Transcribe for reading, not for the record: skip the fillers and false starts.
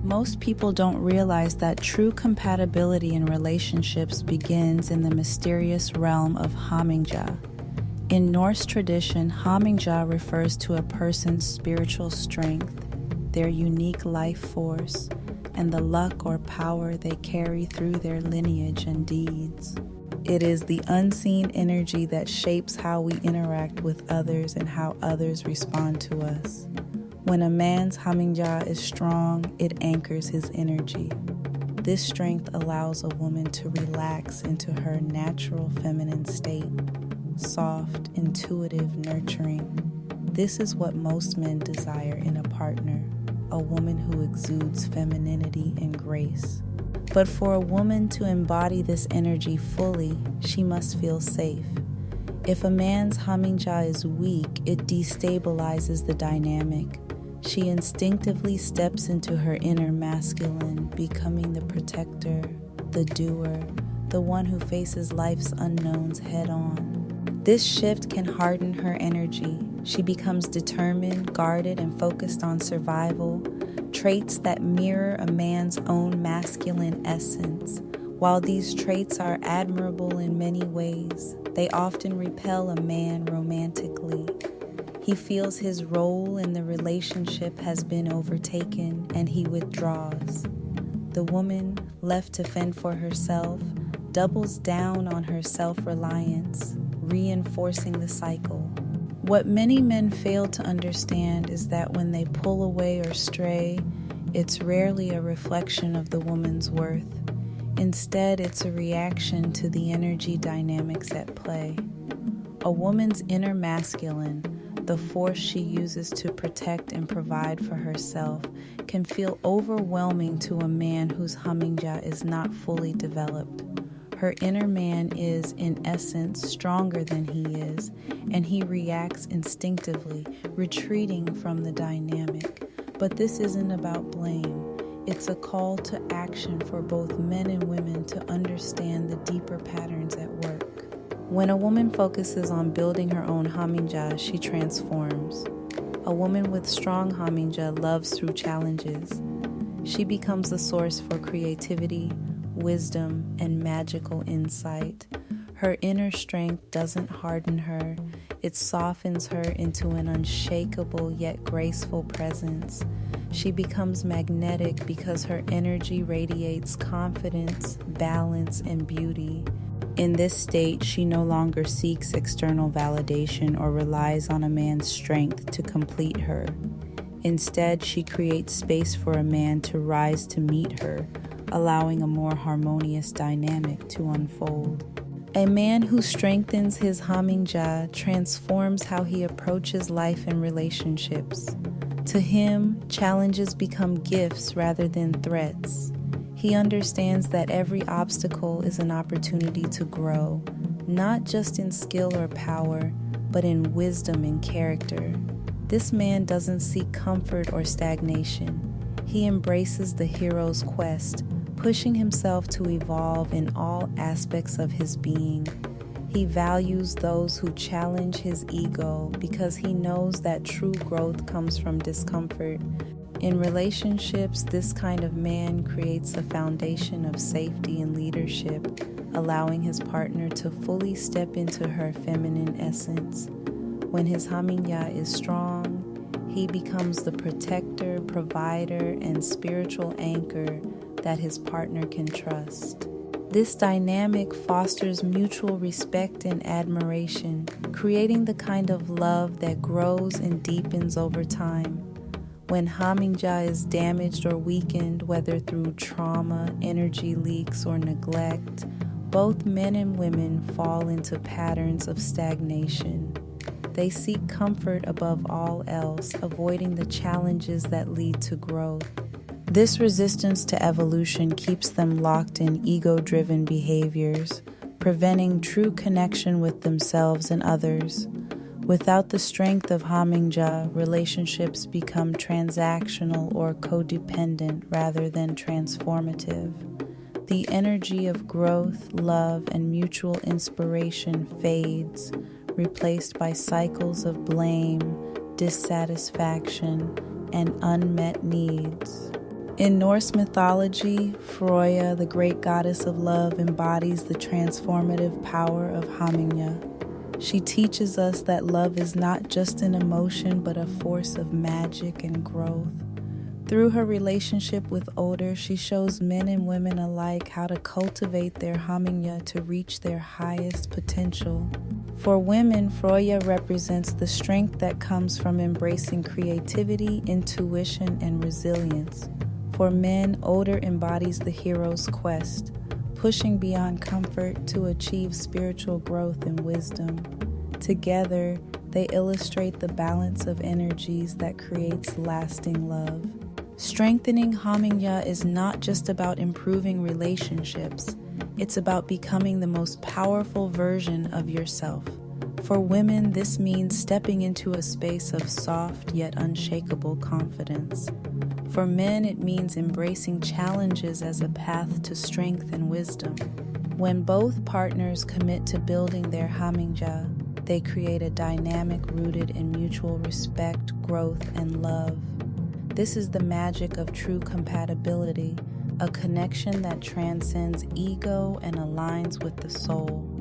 Most people don't realize that true compatibility in relationships begins in the mysterious realm of 𝐀𝐫𝐭𝐢𝐜𝐥. In Norse tradition, 𝐀𝐫𝐿𝐼𝐼 refers to a person's spiritual strength, their unique life force, and the luck or power they carry through their lineage and deeds. It is the unseen energy that shapes how we interact with others and how others respond to us. When a man's 𝐀𝐫𝐿𝐼𝐼 is strong, it anchors his energy. This strength allows a woman to relax into her natural feminine state, soft, intuitive, nurturing. This is what most men desire in a partner, a woman who exudes femininity and grace. But for a woman to embody this energy fully, she must feel safe. If a man's 𝐀𝐫𝐼𝐼 is weak, it destabilizes the dynamic. She instinctively steps into her inner masculine, becoming the protector, the doer, the one who faces life's unknowns head on. This shift can harden her energy. She becomes determined, guarded, and focused on survival, traits that mirror a man's own masculine essence. While these traits are admirable in many ways, they often repel a man romantically. He feels his role in the relationship has been overtaken and he withdraws. The woman, left to fend for herself, doubles down on her self-reliance, reinforcing the cycle. What many men fail to understand is that when they pull away or stray, it's rarely a reflection of the woman's worth. Instead, it's a reaction to the energy dynamics at play. A woman's inner masculine, the force she uses to protect and provide for herself, can feel overwhelming to a man whose 𝐀𝐫𝐼𝐼 is not fully developed. Her inner man is, in essence, stronger than he is, and he reacts instinctively, retreating from the dynamic. But this isn't about blame. It's a call to action for both men and women to understand the deeper patterns at work. When a woman focuses on building her own 𝐀𝐫𝐼𝐼, she transforms. A woman with strong 𝐀𝐫𝐼𝐼 loves through challenges. She becomes the source for creativity, wisdom, and magical insight. Her inner strength doesn't harden her. It softens her into an unshakable yet graceful presence. She becomes magnetic because her energy radiates confidence, balance, and beauty. In this state, she no longer seeks external validation or relies on a man's strength to complete her. Instead, she creates space for a man to rise to meet her, allowing a more harmonious dynamic to unfold. A man who strengthens his 𝐀𝐽𝐼𝐼 transforms how he approaches life and relationships. To him, challenges become gifts rather than threats. He understands that every obstacle is an opportunity to grow, not just in skill or power, but in wisdom and character. This man doesn't seek comfort or stagnation. He embraces the hero's quest, pushing himself to evolve in all aspects of his being. He values those who challenge his ego because he knows that true growth comes from discomfort. In relationships, this kind of man creates a foundation of safety and leadership, allowing his partner to fully step into her feminine essence. When his 𝐀𝐽𝐼𝐼 is strong, he becomes the protector, provider, and spiritual anchor that his partner can trust. This dynamic fosters mutual respect and admiration, creating the kind of love that grows and deepens over time. When 𝐀𝐽𝐼𝐼 is damaged or weakened, whether through trauma, energy leaks, or neglect, both men and women fall into patterns of stagnation. They seek comfort above all else, avoiding the challenges that lead to growth. This resistance to evolution keeps them locked in ego-driven behaviors, preventing true connection with themselves and others. Without the strength of 𝐀𝐽𝐼𝐼, relationships become transactional or codependent rather than transformative. The energy of growth, love, and mutual inspiration fades, replaced by cycles of blame, dissatisfaction, and unmet needs. In Norse mythology, Freya, the great goddess of love, embodies the transformative power of Hamingja. She teaches us that love is not just an emotion, but a force of magic and growth. Through her relationship with Odin, she shows men and women alike how to cultivate their Hamingja to reach their highest potential. For women, Freya represents the strength that comes from embracing creativity, intuition, and resilience. For men, Odin embodies the hero's quest, pushing beyond comfort to achieve spiritual growth and wisdom. Together, they illustrate the balance of energies that creates lasting love. Strengthening Hamingja is not just about improving relationships, it's about becoming the most powerful version of yourself. For women, this means stepping into a space of soft yet unshakable confidence. For men, it means embracing challenges as a path to strength and wisdom. When both partners commit to building their Hamingja, they create a dynamic rooted in mutual respect, growth, and love. This is the magic of true compatibility, a connection that transcends ego and aligns with the soul.